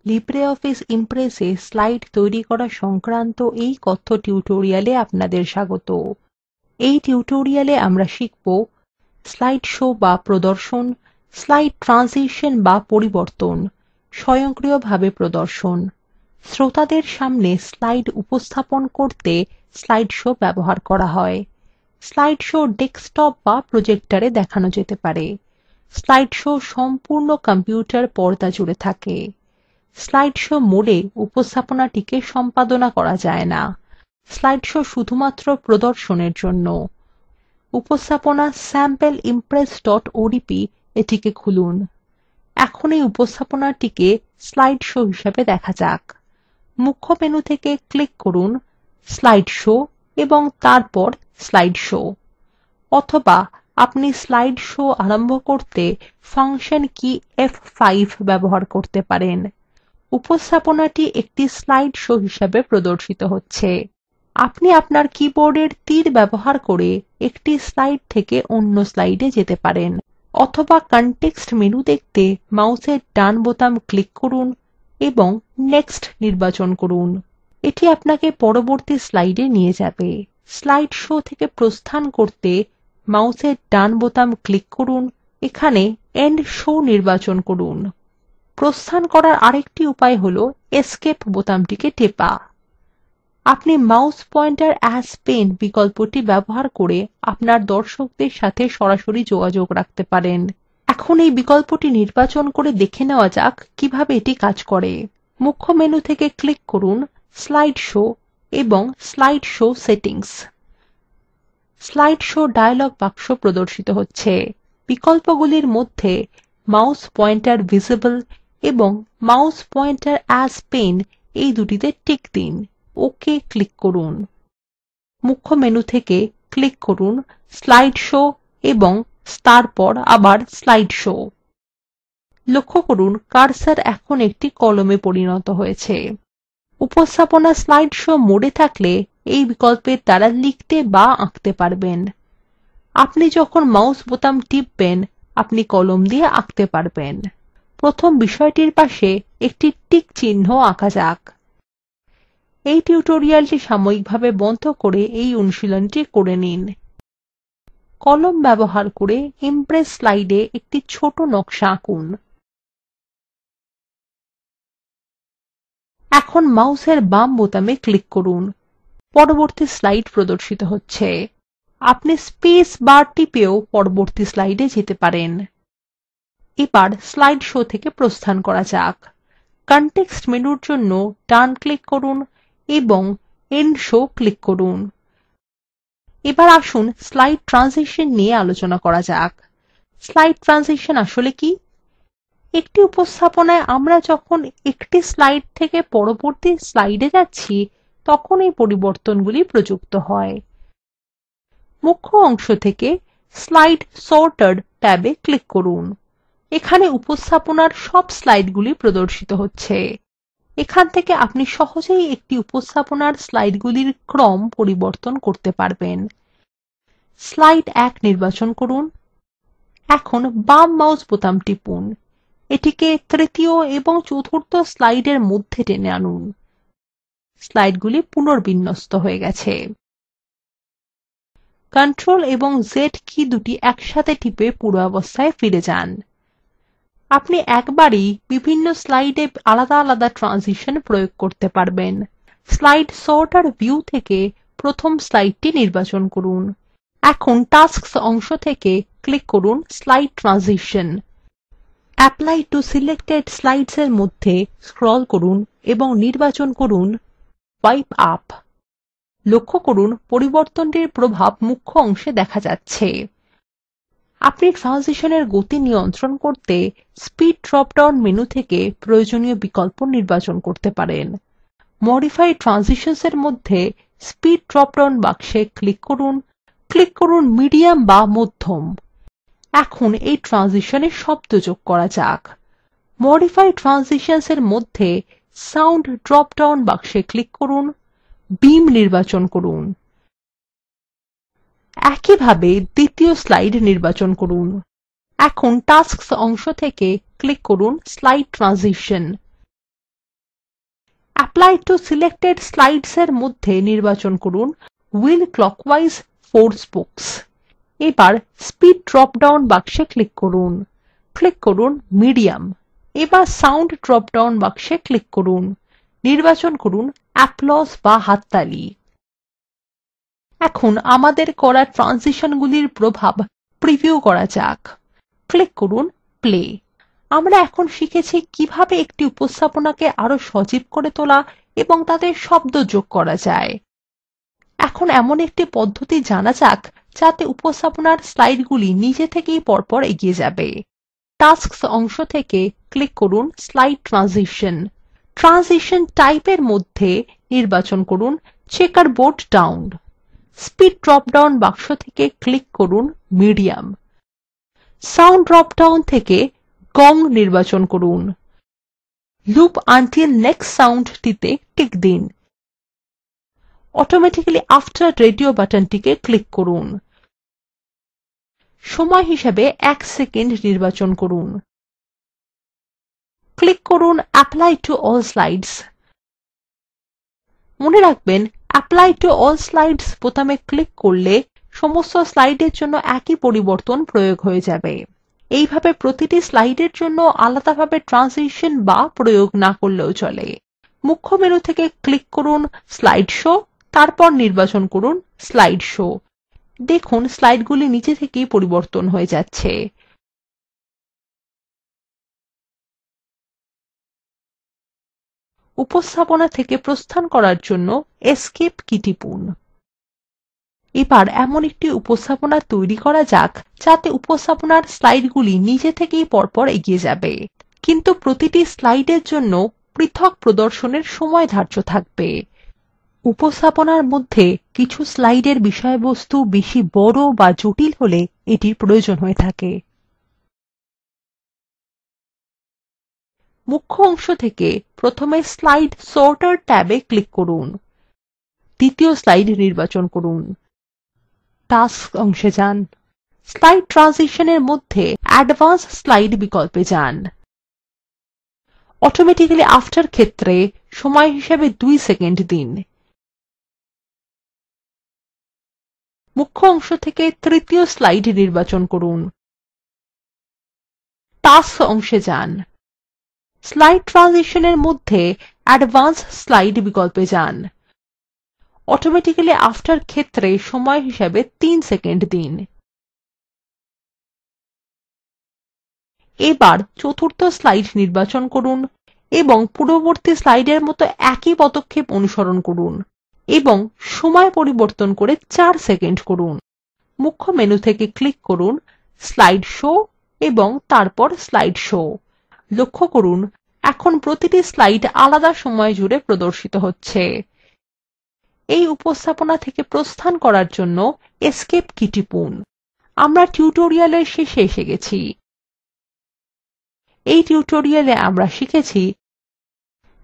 LibreOffice ইমপ্রেসে slide তৈরি করা সংক্রান্ত এই কথ্য টিউটোরিয়ালে আপনাদের স্বাগত। এই টিউটোরিয়ালে আমরা শিখব স্লাইড শো বা প্রদর্শন, স্লাইড ট্রানজিশন বা পরিবর্তন, স্বয়ংক্রিয়ভাবে প্রদর্শন, শ্রোতাদের সামনে স্লাইড উপস্থাপন করতে স্লাইড শো ব্যবহার করা হয়। স্লাইড শো ডেস্কটপ বা প্রজেক্টরে দেখানো যেতে পারে। স্লাইড শো সম্পূর্ণ কম্পিউটার পর্দা জুড়ে থাকে। স্লাইড শো মোডে উপস্থাপনাটিকে সম্পাদনা করা যায় না। স্লাইড শো শুধুমাত্র প্রদর্শনের জন্য। উপস্থাপনা স্যাম্পল impress.odp এটিকে খুলুন। এখন এই উপস্থাপনাটিকে স্লাইড শো হিসাবে দেখা যাক। মুখ্য মেনু থেকে ক্লিক করুন স্লাইড শো এবং তারপর স্লাইড শো, অথবা আপনি স্লাইড শো আরম্ভ করতে ফাংশন কি F5 ব্যবহার করতে পারেন। উপস্থাপনাটি একটি স্লাইড শো হিসাবে প্রদর্শিত হচ্ছে। আপনি আপনার কিবোর্ডের তীর ব্যবহার করে একটি স্লাইড থেকে অন্য স্লাইডে যেতে পারেন, অথবা কনটেক্সট মেনু দেখতে মাউসের ডান বোতাম ক্লিক করুন এবং নেক্সট নির্বাচন করুন। এটি আপনাকে পরবর্তী স্লাইডে নিয়ে যাবে। স্লাইড শো থেকে প্রস্থান করতে মাউসের ডান বোতাম ক্লিক করুন, এখানে এন্ড শো নির্বাচন করুন। প্রস্থান করার আরেকটি উপায় হল এসকেপ বোতামটিকে টেপা। আপনি মাউস পয়েন্টার অ্যাজ পেন বিকল্পটি ব্যবহার করে আপনার দর্শকদের সাথে সরাসরি যোগাযোগ রাখতে পারেন। এখন এই বিকল্পটি নির্বাচন করে দেখে নেওয়া যাক কিভাবে এটি কাজ করে। মুখ্য মেনু থেকে ক্লিক করুন স্লাইড শো এবং slide show settings. Slide show dialog বাক্স প্রদর্শিত হচ্ছে। বিকল্পগুলির মধ্যে মাউস পয়েন্টার ভিজিবল এবং মাউস পয়েন্টার অ্যাজ পেন এই দুটিতে টিক দিন। ওকে ক্লিক করুন। মুখ্য মেনু থেকে ক্লিক করুন স্লাইড শো এবং তারপর আবার স্লাইড শো। লক্ষ্য করুন কার্সর এখন একটি কলমে পরিণত হয়েছে। উপস্থাপনা স্লাইড শো মোডে থাকলে এই বিকল্পের দ্বারা লিখতে বা আঁকতে পারবেন। আপনি যখন মাউস বোতাম টিপবেন আপনি কলম দিয়ে আঁকতে পারবেন। প্রথম বিষয়টির পাশে একটি টিক চিহ্ন আঁকা যাক। এই টিউটোরিয়ালটি সাময়িকভাবে বন্ধ করে এই অনুশীলনটি করে নিন। কলম ব্যবহার করে ইমপ্রেস স্লাইডে একটি ছোট নকশা আঁকুন। এখন মাউসের বাম বোতামে ক্লিক করুন। পরবর্তী স্লাইড প্রদর্শিত হচ্ছে। আপনি স্পেস বার টিপেও পরবর্তী স্লাইডে যেতে পারেন। এবার স্লাইড শো থেকে প্রস্থান করা যাক। কনটেক্সট মেনুর জন্য ডান ক্লিক করুন এবং এন্ড শো ক্লিক করুন। এবার আসুন স্লাইড ট্রানজিশন নিয়ে আলোচনা করা যাক। স্লাইড ট্রানজিশন আসলে কি? একটি উপস্থাপনায় আমরা যখন একটি স্লাইড থেকে পরবর্তী স্লাইডে যাচ্ছি তখন এই পরিবর্তনগুলি প্রযুক্ত হয়। মুখ্য অংশ থেকে স্লাইড সর্টার ট্যাবে ক্লিক করুন। এখানে উপস্থাপনার সব স্লাইডগুলি প্রদর্শিত হচ্ছে। এখান থেকে আপনি সহজেই একটি উপস্থাপনার স্লাইডগুলির ক্রম পরিবর্তন করতে পারবেন। স্লাইড 1 নির্বাচন করুন। এখন বাম মাউস বোতাম টিপুন। এটিকে তৃতীয় এবং চতুর্থ স্লাইডের মধ্যে টেনে আনুন। স্লাইডগুলি পুনর্বিন্যস্ত হয়ে গেছে। Ctrl এবং Z কী দুটি একসাথে টিপে পূর্বাবস্থায় ফিরে যান। আপনি একবারেই বিভিন্ন স্লাইডে আলাদা আলাদা ট্রানজিশন প্রয়োগ করতে পারবেন। স্লাইড সর্টার ভিউ থেকে প্রথম স্লাইডটি নির্বাচন করুন। এখন টাস্কস অংশ থেকে ক্লিক করুন slide transition. Apply to selected slides এর মধ্যে স্ক্রল করুন এবং নির্বাচন করুন ওয়াইপ আপ। লক্ষ্য করুন পরিবর্তনটির প্রভাব মুখ্য অংশে দেখা যাচ্ছে। আপনি ট্রানজিশনের গতি নিয়ন্ত্রণ করতে স্পিড ড্রপ ডাউন মেনু থেকে প্রয়োজনীয় বিকল্প নির্বাচন করতে পারেন। মডিফাই ট্রানজিশনস এর মধ্যে স্পিড ড্রপ ডাউন বাক্সে ক্লিক করুন মিডিয়াম বা মধ্যম। এখন এই ট্রানজিশনে শব্দ যোগ করা যাক। মডিফাই ট্রানজিশনস এর মধ্যে সাউন্ড ড্রপ ডাউন বাক্সে ক্লিক করুন, বিম নির্বাচন করুন। একইভাবে দ্বিতীয় স্লাইড নির্বাচন করুন। এখন টাস্কস অংশ থেকে ক্লিক করুন slide transition. Apply to selected slides এর মধ্যে নির্বাচন করুন Wheel clockwise 4 spokes। এবার Speed drop down বাক্সে ক্লিক করুন। ক্লিক করুন Medium। এবার Sound drop down বাক্সে ক্লিক করুন। নির্বাচন করুন Applause বা হাততালি। এখন আমাদের করা ট্রানজিশনগুলির প্রভাব প্রিভিউ করা যাক। ক্লিক করুন প্লে। আমরা এখন শিখেছি কিভাবে একটি উপস্থাপনাকে আরো সজীব করে তোলা এবং তাতে শব্দ যোগ করা যায়। এখন এমন একটি পদ্ধতি জানা যাক যাতে উপস্থাপনার স্লাইডগুলি নিজে থেকেই পরপর এগিয়ে যাবে। টাস্কস অংশ থেকে ক্লিক করুন স্লাইড ট্রানজিশন। ট্রানজিশন টাইপের মধ্যে নির্বাচন করুন chequerboard down. Speed drop down বাক্স থেকে ক্লিক করুন মিডিয়াম। সাউন্ড ড্রপ ডাউন থেকে গং নির্বাচন করুন। লুপ আনটিল নেক্সট সাউন্ডটিতে টিক দিন। অটোমেটিক্যালি আফটার রেডিও বাটনটিকে ক্লিক করুন। সময় হিসাবে 1 সেকেন্ড নির্বাচন করুন। ক্লিক করুন অ্যাপ্লাই টু অল স্লাইডস। মনে রাখবেন অ্যাপ্লাই টু অল স্লাইডস বোতামে ক্লিক করলে সমস্ত স্লাইডের জন্য একই পরিবর্তন প্রয়োগ হয়ে যাবে। এইভাবে প্রতিটি স্লাইডের জন্য আলাদাভাবে ট্রানজিশন বা প্রয়োগ না করলেও চলে। মুখ্য মেনু থেকে ক্লিক করুন স্লাইড শো, তারপর নির্বাচন করুন স্লাইড শো। দেখুন স্লাইডগুলি নিচে থেকেই পরিবর্তন হয়ে যাচ্ছে। উপস্থাপনা থেকে প্রস্থান করার জন্য এসকেপ কি টিপুন। এবার এমন একটি উপস্থাপনা তৈরি করা যাক যাতে উপস্থাপনার স্লাইডগুলি নিজে থেকেই পরপর এগিয়ে যাবে, কিন্তু প্রতিটি স্লাইডের জন্য পৃথক প্রদর্শনের সময় ধার্য থাকবে। উপস্থাপনার মধ্যে কিছু স্লাইডের বিষয়বস্তু বেশি বড় বা জটিল হলে এটির প্রয়োজন হয়ে থাকে। মুখ্য অংশ থেকে প্রথমে স্লাইড সর্টার ট্যাবে ক্লিক করুন। দ্বিতীয় স্লাইড নির্বাচন করুন। টাস্ক অংশে যান। স্লাইড ট্রানজিশনের মধ্যে অ্যাডভান্স স্লাইড বিকল্পে যান। অটোমেটিক্যালি আফটার ক্ষেত্রে সময় হিসাবে 2 সেকেন্ড দিন। মুখ্য অংশ থেকে তৃতীয় স্লাইড নির্বাচন করুন। টাস্ক অংশে যান। স্লাইড ট্রানজিশনের মধ্যে অ্যাডভান্স স্লাইড বিকল্পে যান। অটোমেটিক্যালি আফটার ক্ষেত্রে সময় হিসাবে 3 সেকেন্ড দিন। এবার চতুর্থ স্লাইড নির্বাচন করুন এবং পূর্ববর্তী স্লাইডের মতো একই পদক্ষেপ অনুসরণ করুন এবং সময় পরিবর্তন করে 4 সেকেন্ড করুন। মুখ্য মেনু থেকে ক্লিক করুন স্লাইড শো এবং তারপর স্লাইড শো। লক্ষ্য করুন এখন প্রতিটি স্লাইড আলাদা সময় জুড়ে প্রদর্শিত হচ্ছে। এই উপস্থাপনা থেকে প্রস্থান করার জন্য এসকেপ কি টিপুন। আমরা টিউটোরিয়ালের শেষে এসে গেছি। এই টিউটোরিয়ালে আমরা শিখেছি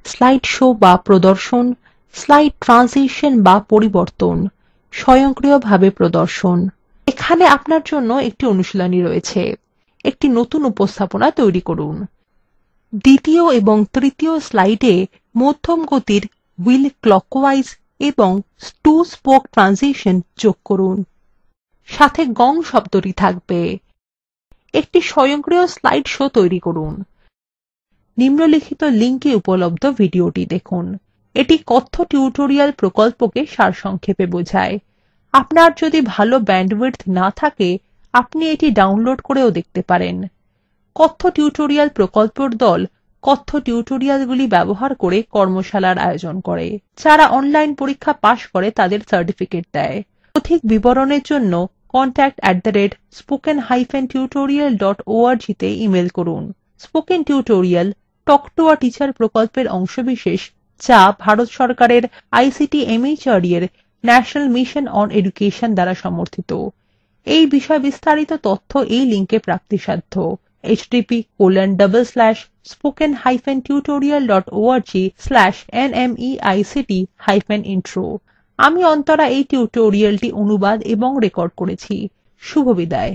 স্লাইড শো বা প্রদর্শন, স্লাইড ট্রানজিশন বা পরিবর্তন, স্বয়ংক্রিয়ভাবে প্রদর্শন। এখানে আপনার জন্য একটি অনুশীলনী রয়েছে। একটি নতুন উপস্থাপনা তৈরি করুন। দ্বিতীয় এবং তৃতীয় স্লাইডে মধ্যম গতির হুইল ক্লকওয়াইজ এবং 2 স্পোক ট্রানজিশন যোগ করুন। সাথে গং শব্দটি থাকবে। একটি স্বয়ংক্রিয় স্লাইড শো তৈরি করুন। নিম্নলিখিত লিঙ্কে উপলব্ধ ভিডিওটি দেখুন। এটি কথ্য টিউটোরিয়াল প্রকল্পকে সারসংক্ষেপে বোঝায়। আপনার যদি ভালো ব্যান্ডউইডথ না থাকে আপনি এটি ডাউনলোড করেও দেখতে পারেন। কথ্য টিউটোরিয়াল প্রকল্পের দল কথ্য টিউটোরিয়ালগুলি ব্যবহার করে কর্মশালার আয়োজন করে। যারা অনলাইন পরীক্ষা পাস করে তাদের সার্টিফিকেট দেয়। অধিক বিবরণের জন্য contact@spoken-tutorial.org তে ইমেল করুন। Spoken tutorial talk to a teacher প্রকল্পের অংশবিশেষ যা ভারত সরকারের আইসিটি এমএচআরডি এর ন্যাশনাল মিশন অন এডুকেশন দ্বারা সমর্থিত। এই বিষয়ে বিস্তারিত তথ্য এই লিঙ্কে প্রাপ্তিসাধ্য http://spoken-tutorial.org/nmeict-intro। আমি অন্তরা এই টিউটোরিয়ালটি অনুবাদ এবং রেকর্ড করেছি। শুভবিদায়।